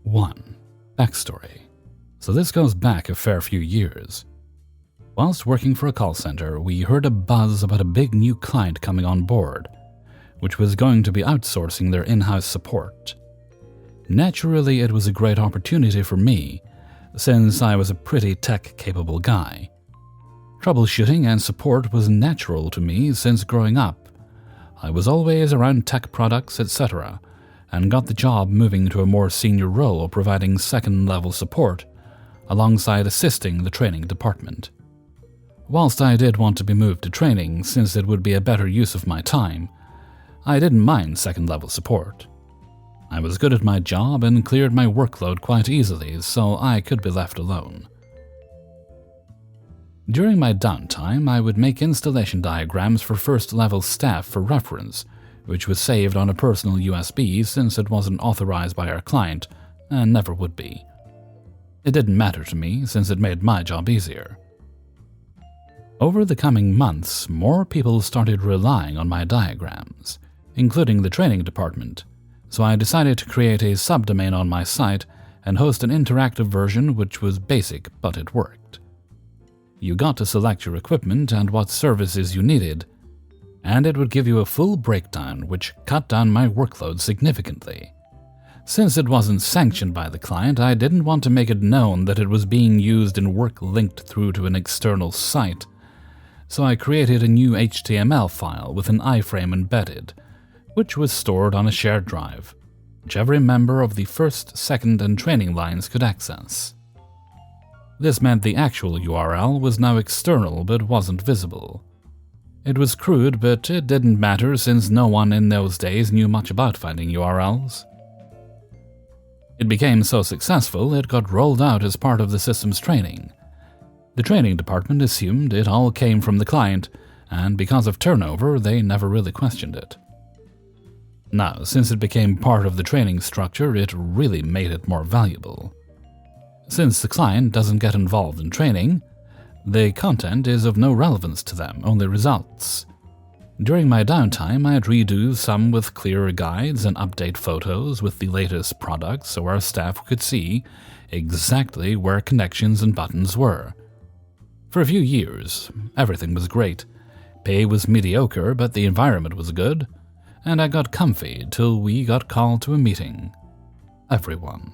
1. Backstory. So this goes back a fair few years. Whilst working for a call center, we heard a buzz about a big new client coming on board, which was going to be outsourcing their in-house support. Naturally, it was a great opportunity for me, since I was a pretty tech-capable guy. Troubleshooting and support was natural to me since growing up. I was always around tech products, etc., and got the job moving to a more senior role providing second-level support, alongside assisting the training department. Whilst I did want to be moved to training since it would be a better use of my time, I didn't mind second-level support. I was good at my job and cleared my workload quite easily, so I could be left alone. During my downtime, I would make installation diagrams for first-level staff for reference, which was saved on a personal USB since it wasn't authorized by our client and never would be. It didn't matter to me since it made my job easier. Over the coming months, more people started relying on my diagrams, including the training department, so I decided to create a subdomain on my site and host an interactive version which was basic, but it worked. You got to select your equipment and what services you needed, and it would give you a full breakdown which cut down my workload significantly. Since it wasn't sanctioned by the client, I didn't want to make it known that it was being used in work linked through to an external site, so I created a new HTML file with an iframe embedded, which was stored on a shared drive, which every member of the first, second, and training lines could access. This meant the actual URL was now external but wasn't visible. It was crude, but it didn't matter since no one in those days knew much about finding URLs. It became so successful it got rolled out as part of the system's training. The training department assumed it all came from the client, and because of turnover, they never really questioned it. Now, since it became part of the training structure, it really made it more valuable. Since the client doesn't get involved in training, the content is of no relevance to them, only results. During my downtime, I'd redo some with clearer guides and update photos with the latest products so our staff could see exactly where connections and buttons were. For a few years, everything was great. Pay was mediocre, but the environment was good, and I got comfy till we got called to a meeting. Everyone.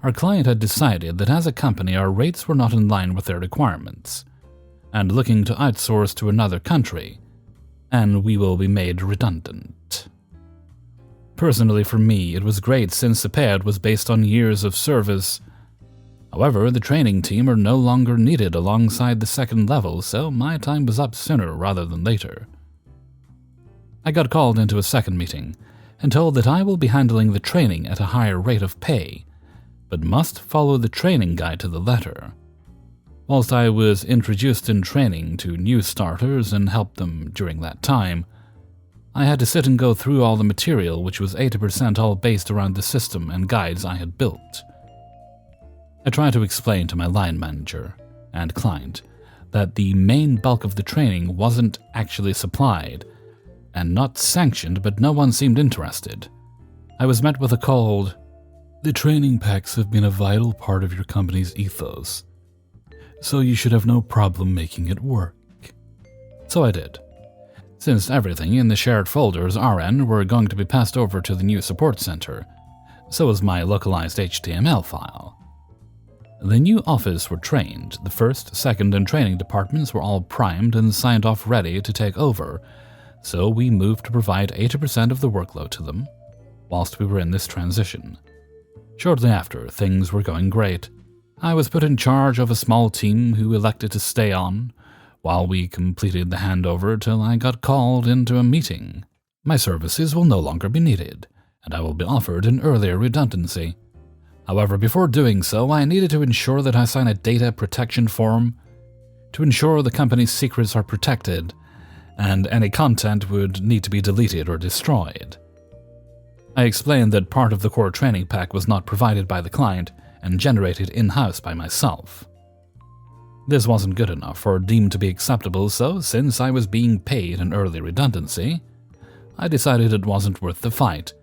Our client had decided that as a company our rates were not in line with their requirements, and looking to outsource to another country, and we will be made redundant. Personally for me, it was great since the payout was based on years of service. However, the training team are no longer needed alongside the second level, so my time was up sooner rather than later. I got called into a second meeting and told that I will be handling the training at a higher rate of pay, but must follow the training guide to the letter. Whilst I was introduced in training to new starters and helped them during that time, I had to sit and go through all the material, which was 80% all based around the system and guides I had built. I tried to explain to my line manager and client that the main bulk of the training wasn't actually supplied and not sanctioned, but no one seemed interested. I was met with a cold, "The training packs have been a vital part of your company's ethos, so you should have no problem making it work." So I did. Since everything in the shared folders RN were going to be passed over to the new support center, so was my localized HTML file. The new office were trained, the first, second, and training departments were all primed and signed off ready to take over, so we moved to provide 80% of the workload to them, whilst we were in this transition. Shortly after, things were going great. I was put in charge of a small team who elected to stay on, while we completed the handover till I got called into a meeting. My services will no longer be needed, and I will be offered an earlier redundancy. However, before doing so, I needed to ensure that I sign a data protection form to ensure the company's secrets are protected, and any content would need to be deleted or destroyed. I explained that part of the core training pack was not provided by the client and generated in-house by myself. This wasn't good enough or deemed to be acceptable, so since I was being paid an early redundancy, I decided it wasn't worth the fight,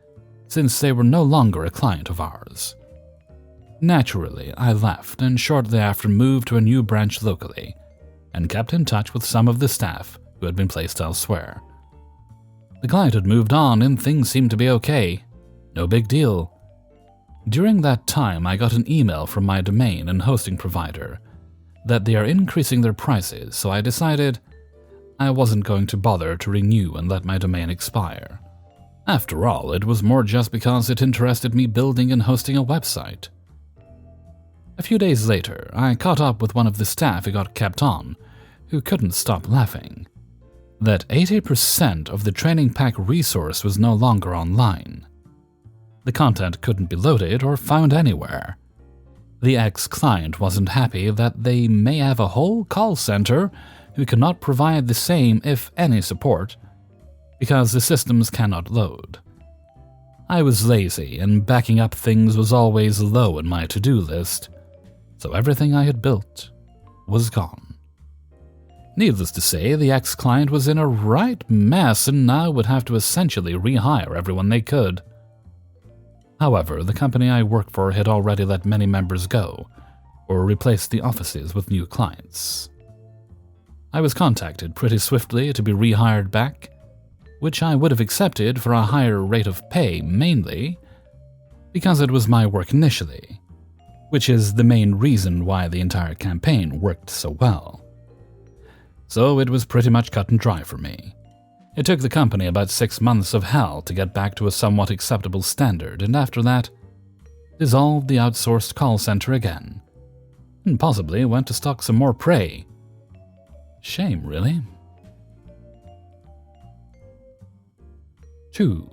since they were no longer a client of ours. Naturally, I left and shortly after moved to a new branch locally and kept in touch with some of the staff who had been placed elsewhere. The client had moved on and things seemed to be okay. No big deal. During that time, I got an email from my domain and hosting provider that they are increasing their prices, so I decided I wasn't going to bother to renew and let my domain expire. After all, it was more just because it interested me building and hosting a website. A few days later, I caught up with one of the staff who got kept on, who couldn't stop laughing, that 80% of the training pack resource was no longer online. The content couldn't be loaded or found anywhere. The ex-client wasn't happy that they may have a whole call center who cannot provide the same, if any, support, because the systems cannot load. I was lazy, and backing up things was always low in my to-do list, so everything I had built was gone. Needless to say, the ex-client was in a right mess and now would have to essentially rehire everyone they could. However, the company I worked for had already let many members go, or replaced the offices with new clients. I was contacted pretty swiftly to be rehired back, which I would have accepted for a higher rate of pay mainly because it was my work initially, which is the main reason why the entire campaign worked so well. So it was pretty much cut and dry for me. It took the company about 6 months of hell to get back to a somewhat acceptable standard, and after that, dissolved the outsourced call center again, and possibly went to stalk some more prey. Shame, really. 2.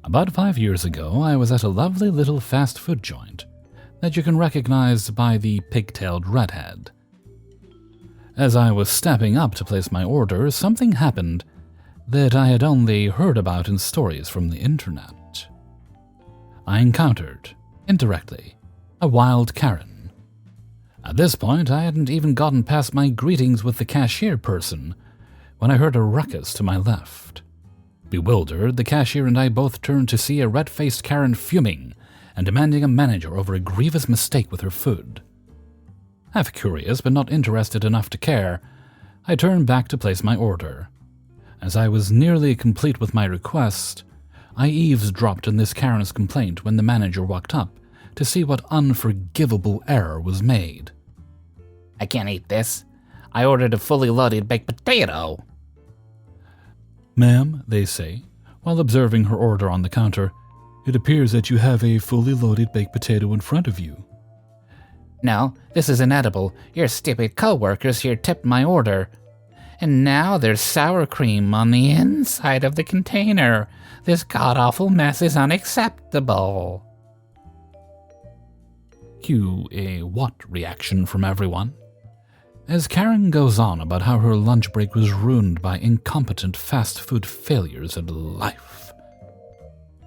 About 5 years ago, I was at a lovely little fast food joint that you can recognize by the pigtailed redhead. As I was stepping up to place my order, something happened that I had only heard about in stories from the internet. I encountered, indirectly, a wild Karen. At this point, I hadn't even gotten past my greetings with the cashier person when I heard a ruckus to my left. Bewildered, the cashier and I both turned to see a red-faced Karen fuming and demanding a manager over a grievous mistake with her food. Half curious but not interested enough to care, I turned back to place my order. As I was nearly complete with my request, I eavesdropped on this Karen's complaint when the manager walked up to see what unforgivable error was made. "I can't eat this. I ordered a fully loaded baked potato." "Ma'am," they say, while observing her order on the counter, "it appears that you have a fully loaded baked potato in front of you." "No, this is inedible. Your stupid co-workers here tipped my order. And now there's sour cream on the inside of the container. This god-awful mess is unacceptable." Cue a what reaction from everyone, as Karen goes on about how her lunch break was ruined by incompetent fast food failures and life.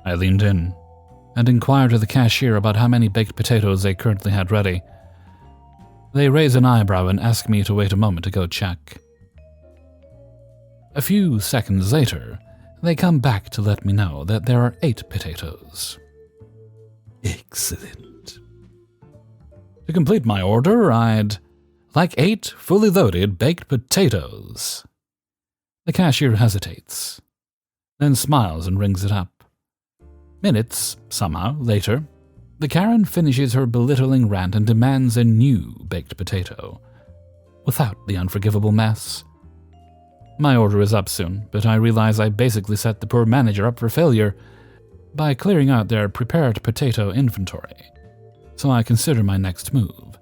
I leaned in and inquired of the cashier about how many baked potatoes they currently had ready. They raise an eyebrow and ask me to wait a moment to go check. A few seconds later, they come back to let me know that there are 8 potatoes. Excellent. To complete my order, I'd like 8 fully loaded baked potatoes. The cashier hesitates, then smiles and rings it up. Minutes, somehow, later, the Karen finishes her belittling rant and demands a new baked potato, without the unforgivable mess. My order is up soon, but I realize I basically set the poor manager up for failure by clearing out their prepared potato inventory, so I consider my next move.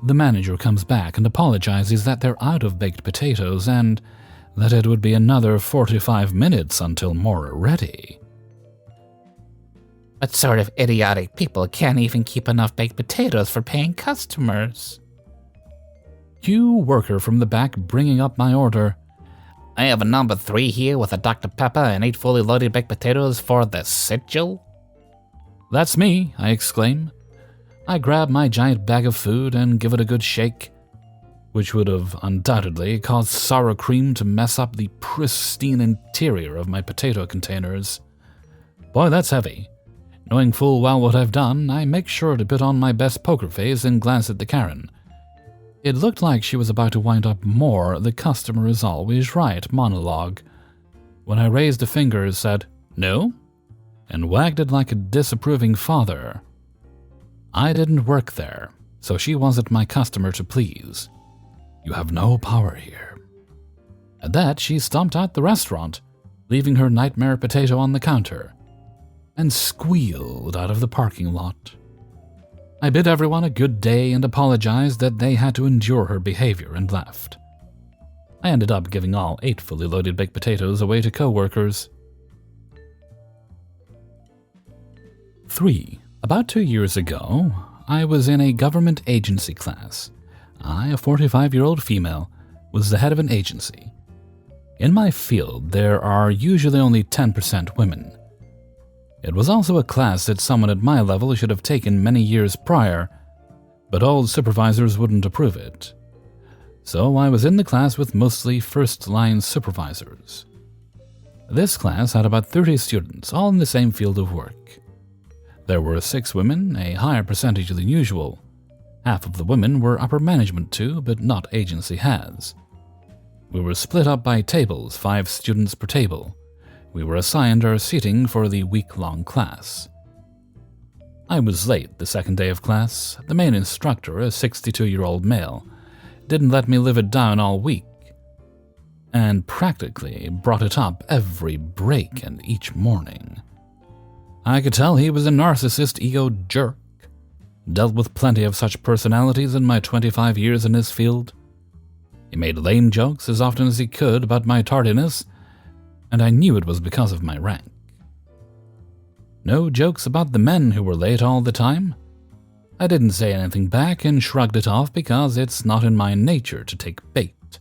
The manager comes back and apologizes that they're out of baked potatoes and that it would be another 45 minutes until more are ready. What sort of idiotic people can't even keep enough baked potatoes for paying customers? Cue worker from the back bringing up my order. "I have a number 3 here with a Dr. Pepper and 8 fully loaded baked potatoes for the sigil." "That's me," I exclaim. I grab my giant bag of food and give it a good shake, which would have undoubtedly caused sour cream to mess up the pristine interior of my potato containers. Boy, that's heavy. Knowing full well what I've done, I make sure to put on my best poker face and glance at the Karen. It looked like she was about to wind up more "the customer is always right" monologue, when I raised a finger and said, "No?" and wagged it like a disapproving father. I didn't work there, so she wasn't my customer to please. You have no power here. At that, she stomped out the restaurant, leaving her nightmare potato on the counter, and squealed out of the parking lot. I bid everyone a good day and apologized that they had to endure her behavior and left. I ended up giving all 8 fully loaded baked potatoes away to co-workers. 3. About 2 years ago, I was in a government agency class. I, a 45-year-old female, was the head of an agency. In my field, there are usually only 10% women. It was also a class that someone at my level should have taken many years prior, but old supervisors wouldn't approve it. So I was in the class with mostly first-line supervisors. This class had about 30 students, all in the same field of work. There were 6 women, a higher percentage than usual. Half of the women were upper management too, but not agency heads. We were split up by tables, 5 students per table. We were assigned our seating for the week-long class. I was late the second day of class. The main instructor, a 62-year-old male, didn't let me live it down all week, and practically brought it up every break and each morning. I could tell he was a narcissist ego jerk. Dealt with plenty of such personalities in my 25 years in this field. He made lame jokes as often as he could about my tardiness, and I knew it was because of my rank. No jokes about the men who were late all the time. I didn't say anything back and shrugged it off because it's not in my nature to take bait.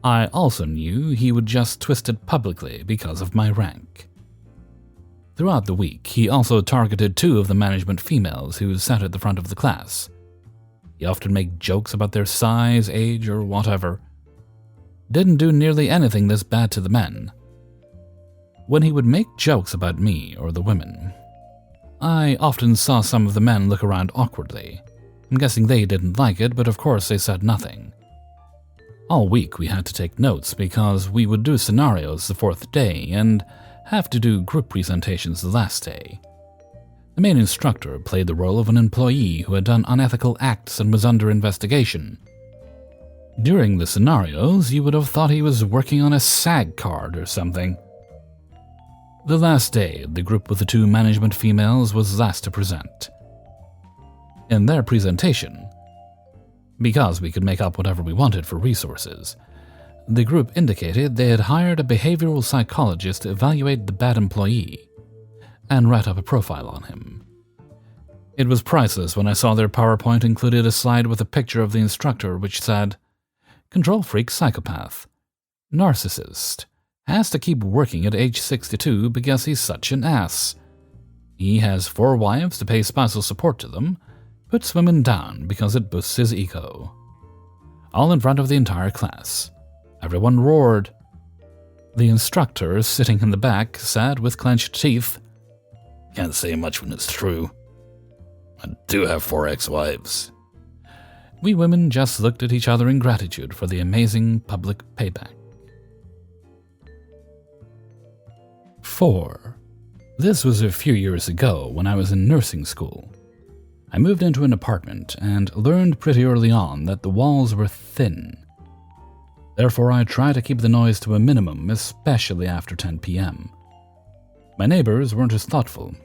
I also knew he would just twist it publicly because of my rank. Throughout the week, he also targeted 2 of the management females who sat at the front of the class. He often made jokes about their size, age, or whatever. Didn't do nearly anything this bad to the men. When he would make jokes about me or the women, I often saw some of the men look around awkwardly. I'm guessing they didn't like it, but of course they said nothing. All week we had to take notes because we would do scenarios the 4th day and have to do group presentations the last day. The main instructor played the role of an employee who had done unethical acts and was under investigation. During the scenarios, you would have thought he was working on a SAG card or something. The last day, the group with the 2 management females was last to present. In their presentation, because we could make up whatever we wanted for resources, the group indicated they had hired a behavioral psychologist to evaluate the bad employee and write up a profile on him. It was priceless when I saw their PowerPoint included a slide with a picture of the instructor which said, "Control freak psychopath. Narcissist. Has to keep working at age 62 because he's such an ass. He has 4 wives to pay spousal support to them, puts women down because it boosts his ego." All in front of the entire class. Everyone roared. The instructor, sitting in the back, said with clenched teeth, "Can't say much when it's true. I do have 4 ex-wives." We women just looked at each other in gratitude for the amazing public payback. 4. This was a few years ago when I was in nursing school. I moved into an apartment and learned pretty early on that the walls were thin. Therefore, I tried to keep the noise to a minimum, especially after 10 p.m. My neighbors weren't as thoughtful.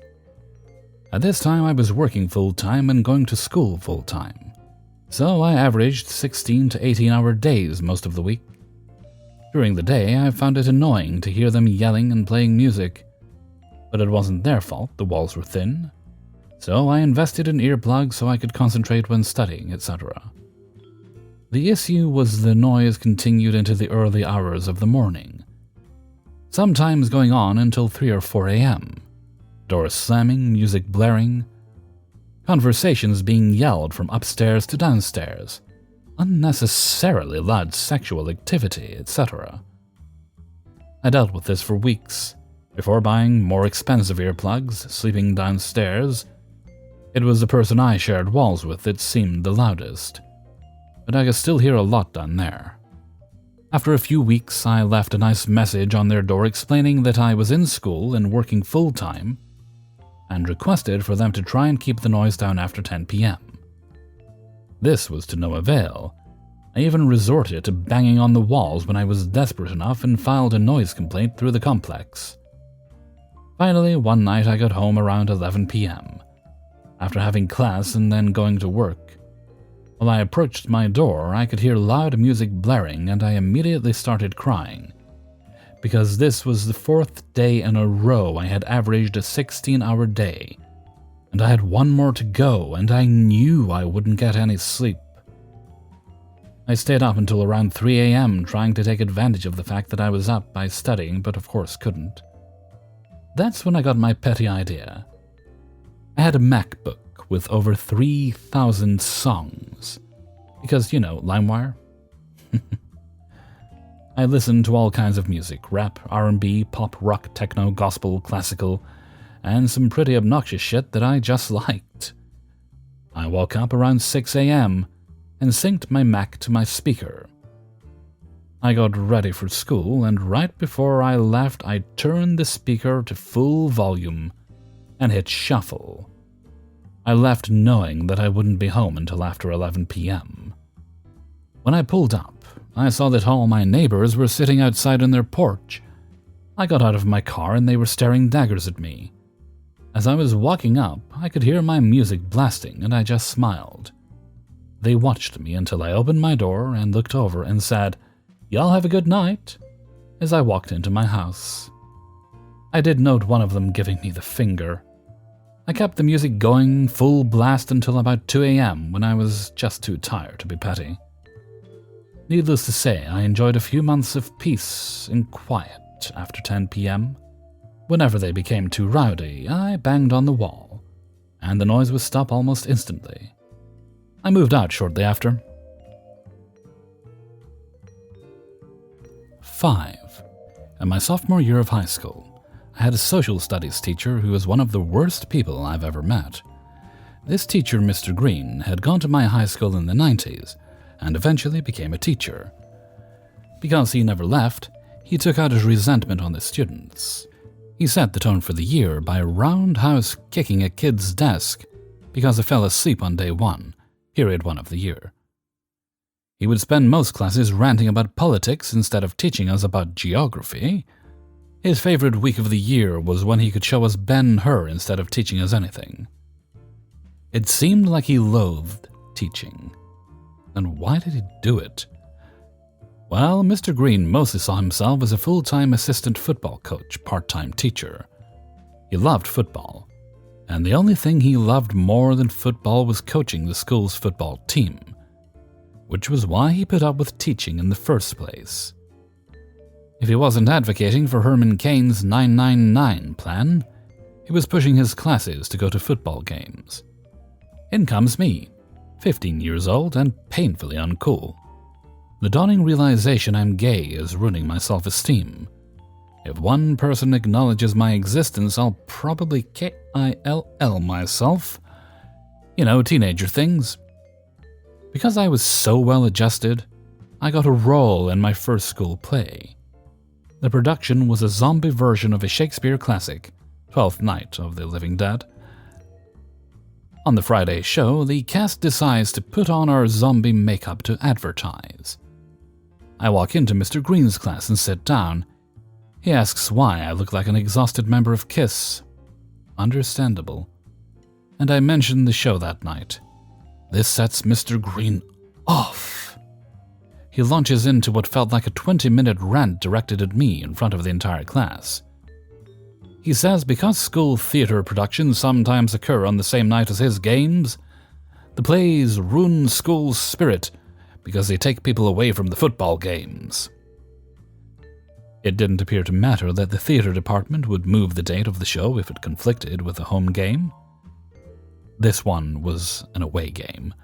At this time, I was working full-time and going to school full-time, so I averaged 16 to 18-hour days most of the week. During the day, I found it annoying to hear them yelling and playing music, but it wasn't their fault the walls were thin, so I invested in earplugs so I could concentrate when studying, etc. The issue was the noise continued into the early hours of the morning, sometimes going on until 3 or 4 a.m., doors slamming, music blaring, conversations being yelled from upstairs to downstairs, unnecessarily loud sexual activity, etc. I dealt with this for weeks, Before buying more expensive earplugs, sleeping downstairs, it was the person I shared walls with that seemed the loudest, but I could still hear a lot down there. After a few weeks, I left a nice message on their door explaining that I was in school and working full-time, and requested for them to try and keep the noise down after 10 p.m. This was to no avail. I even resorted to banging on the walls when I was desperate enough and filed a noise complaint through the complex. Finally, one night I got home around 11 p.m., after having class and then going to work. While I approached my door, I could hear loud music blaring and I immediately started crying, because this was the 4th day in a row I had averaged a 16-hour day, and I had one more to go and I knew I wouldn't get any sleep. I stayed up until around 3 a.m. trying to take advantage of the fact that I was up by studying, but of course couldn't. That's when I got my petty idea. I had a MacBook with over 3,000 songs. Because, LimeWire. I listened to all kinds of music, rap, R&B, pop, rock, techno, gospel, classical, and some pretty obnoxious shit that I just liked. I woke up around 6 a.m. and synced my Mac to my speaker. I got ready for school, and right before I left, I turned the speaker to full volume and hit shuffle. I left knowing that I wouldn't be home until after 11 p.m. When I pulled up, I saw that all my neighbors were sitting outside on their porch. I got out of my car and they were staring daggers at me. As I was walking up, I could hear my music blasting and I just smiled. They watched me until I opened my door and looked over and said, "Y'all have a good night," as I walked into my house. I did note one of them giving me the finger. I kept the music going full blast until about 2 a.m. when I was just too tired to be petty. Needless to say, I enjoyed a few months of peace and quiet after 10 p.m. Whenever they became too rowdy, I banged on the wall, and the noise would stop almost instantly. I moved out shortly after. 5. In my sophomore year of high school, I had a social studies teacher who was one of the worst people I've ever met. This teacher, Mr. Green, had gone to my high school in the 90s and eventually became a teacher. Because he never left, he took out his resentment on the students. He set the tone for the year by roundhouse kicking a kid's desk because he fell asleep on day 1, period 1 of the year. He would spend most classes ranting about politics instead of teaching us about geography. His favorite week of the year was when he could show us Ben-Hur instead of teaching us anything. It seemed like he loathed teaching. And why did he do it? Well, Mr. Green mostly saw himself as a full-time assistant football coach, part-time teacher. He loved football, and the only thing he loved more than football was coaching the school's football team, which was why he put up with teaching in the first place. If he wasn't advocating for Herman Cain's 999 plan, he was pushing his classes to go to football games. In comes me, 15 years old and painfully uncool. The dawning realization I'm gay is ruining my self-esteem. If one person acknowledges my existence, I'll probably kill myself. Teenager things. Because I was so well adjusted, I got a role in my first school play. The production was a zombie version of a Shakespeare classic, Twelfth Night of the Living Dead. On the Friday show, the cast decides to put on our zombie makeup to advertise. I walk into Mr. Green's class and sit down. He asks why I look like an exhausted member of KISS. Understandable. And I mention the show that night. This sets Mr. Green off. He launches into what felt like a 20-minute rant directed at me in front of the entire class. He says because school theater productions sometimes occur on the same night as his games, the plays ruin school spirit because they take people away from the football games. It didn't appear to matter that the theater department would move the date of the show if it conflicted with a home game. This one was an away game.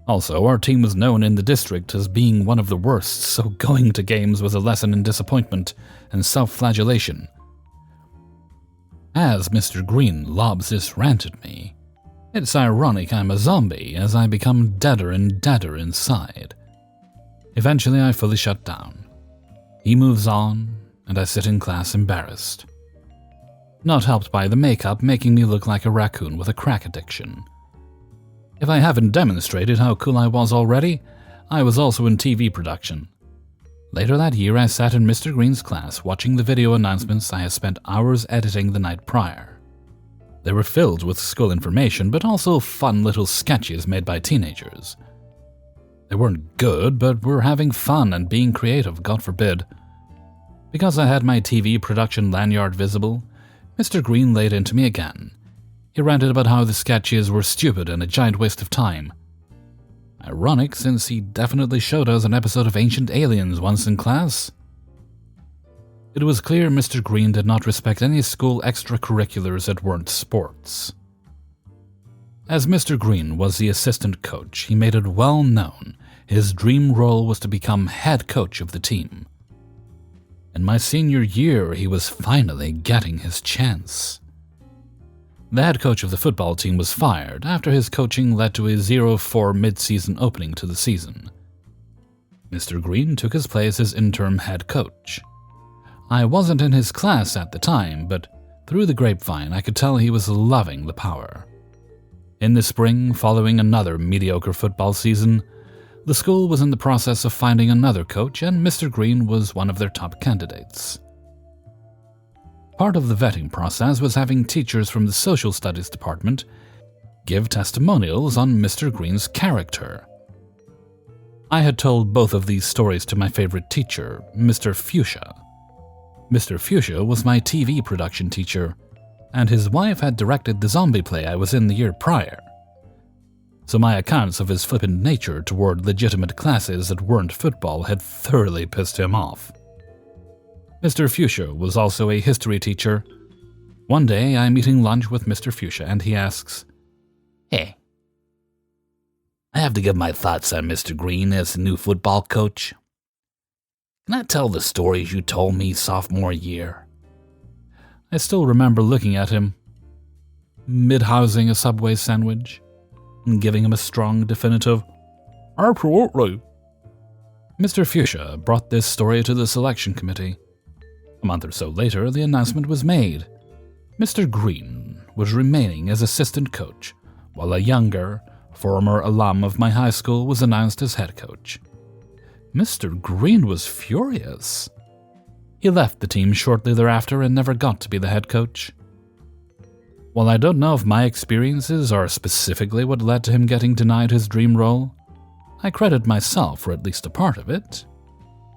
Also, our team was known in the district as being one of the worst, so going to games was a lesson in disappointment and self-flagellation. As Mr. Green lobs this rant at me, it's ironic I'm a zombie as I become deader and deader inside. Eventually I fully shut down. He moves on, and I sit in class embarrassed. Not helped by the makeup making me look like a raccoon with a crack addiction. If I haven't demonstrated how cool I was already, I was also in TV production. Later that year, I sat in Mr. Green's class watching the video announcements I had spent hours editing the night prior. They were filled with school information, but also fun little sketches made by teenagers. They weren't good, but were having fun and being creative, God forbid. Because I had my TV production lanyard visible, Mr. Green laid into me again. He ranted about how the sketches were stupid and a giant waste of time. Ironic, since he definitely showed us an episode of Ancient Aliens once in class. It was clear Mr. Green did not respect any school extracurriculars that weren't sports. As Mr. Green was the assistant coach, he made it well known his dream role was to become head coach of the team. In my senior year, he was finally getting his chance. The head coach of the football team was fired after his coaching led to a 0-4 mid-season opening to the season. Mr. Green took his place as interim head coach. I wasn't in his class at the time, but through the grapevine I could tell he was loving the power. In the spring, following another mediocre football season, the school was in the process of finding another coach, and Mr. Green was one of their top candidates. Part of the vetting process was having teachers from the social studies department give testimonials on Mr. Green's character. I had told both of these stories to my favorite teacher, Mr. Fuchsia. Mr. Fuchsia was my TV production teacher, and his wife had directed the zombie play I was in the year prior. So my accounts of his flippant nature toward legitimate classes that weren't football had thoroughly pissed him off. Mr. Fuchsia was also a history teacher. One day, I'm eating lunch with Mr. Fuchsia, and he asks, Hey, I have to give my thoughts on Mr. Green as the new football coach. Can I tell the stories you told me sophomore year? I still remember looking at him, mid-housing a Subway sandwich, and giving him a strong, definitive, "Absolutely." Mr. Fuchsia brought this story to the selection committee. A month or so later, the announcement was made. Mr. Green was remaining as assistant coach, while a younger, former alum of my high school was announced as head coach. Mr. Green was furious. He left the team shortly thereafter and never got to be the head coach. While I don't know if my experiences are specifically what led to him getting denied his dream role, I credit myself for at least a part of it.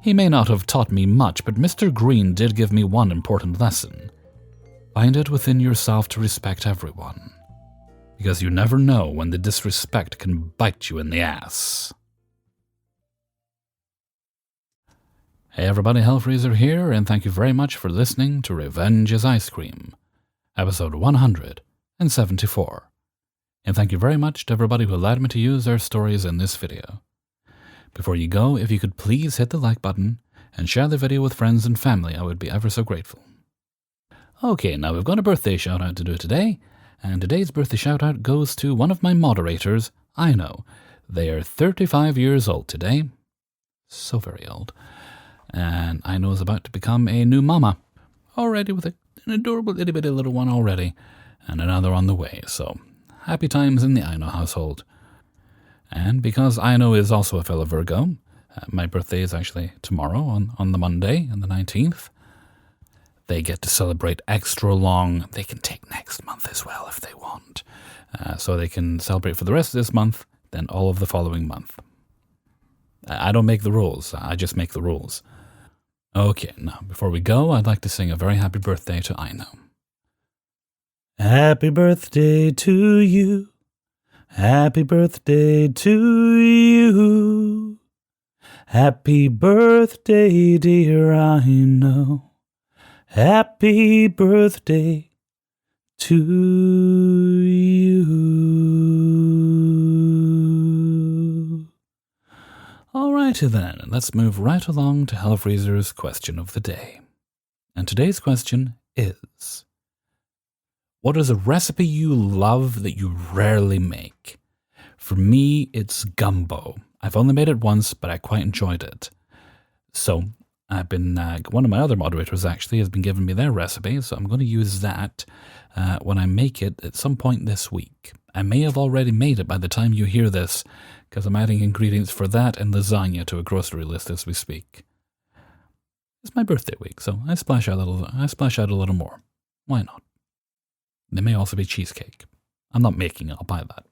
He may not have taught me much, but Mr. Green did give me one important lesson. Find it within yourself to respect everyone, because you never know when the disrespect can bite you in the ass. Hey everybody, Hellfreezer here, and thank you very much for listening to Revenge is Ice Cream, episode 174. And thank you very much to everybody who allowed me to use their stories in this video. Before you go, if you could please hit the like button and share the video with friends and family, I would be ever so grateful. Okay, now we've got a birthday shout-out to do today, and today's birthday shout-out goes to one of my moderators, I know. They are 35 years old today. So very old. And I know is about to become a new mama. Already with an adorable itty bitty little one already, and another on the way, so happy times in the I know household. And because I know is also a fellow Virgo, my birthday is actually tomorrow on the Monday, on the 19th. They get to celebrate extra long. They can take next month as well if they want. So they can celebrate for the rest of this month, then all of the following month. I don't make the rules. I just make the rules. Okay, now before we go, I'd like to sing a very happy birthday to I know. Happy birthday to you. Happy birthday to you. Happy birthday, dear I know. Happy birthday to you. Alrighty then, let's move right along to Hellfreezer's question of the day. And today's question is, What is a recipe you love that you rarely make? For me, it's gumbo. I've only made it once, but I quite enjoyed it. So I've been, one of my other moderators actually has been giving me their recipe, so I'm going to use that when I make it at some point this week. I may have already made it by the time you hear this, because I'm adding ingredients for that and lasagna to a grocery list as we speak. It's my birthday week, so I splash out a little more. Why not? There may also be cheesecake. I'm not making it, I'll buy that.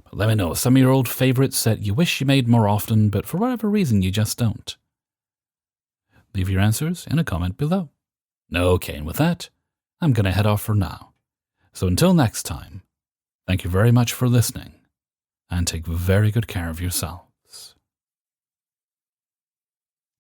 But let me know some of your old favorites that you wish you made more often, but for whatever reason you just don't. Leave your answers in a comment below. Okay, and with that, I'm going to head off for now. So until next time, thank you very much for listening, and take very good care of yourself.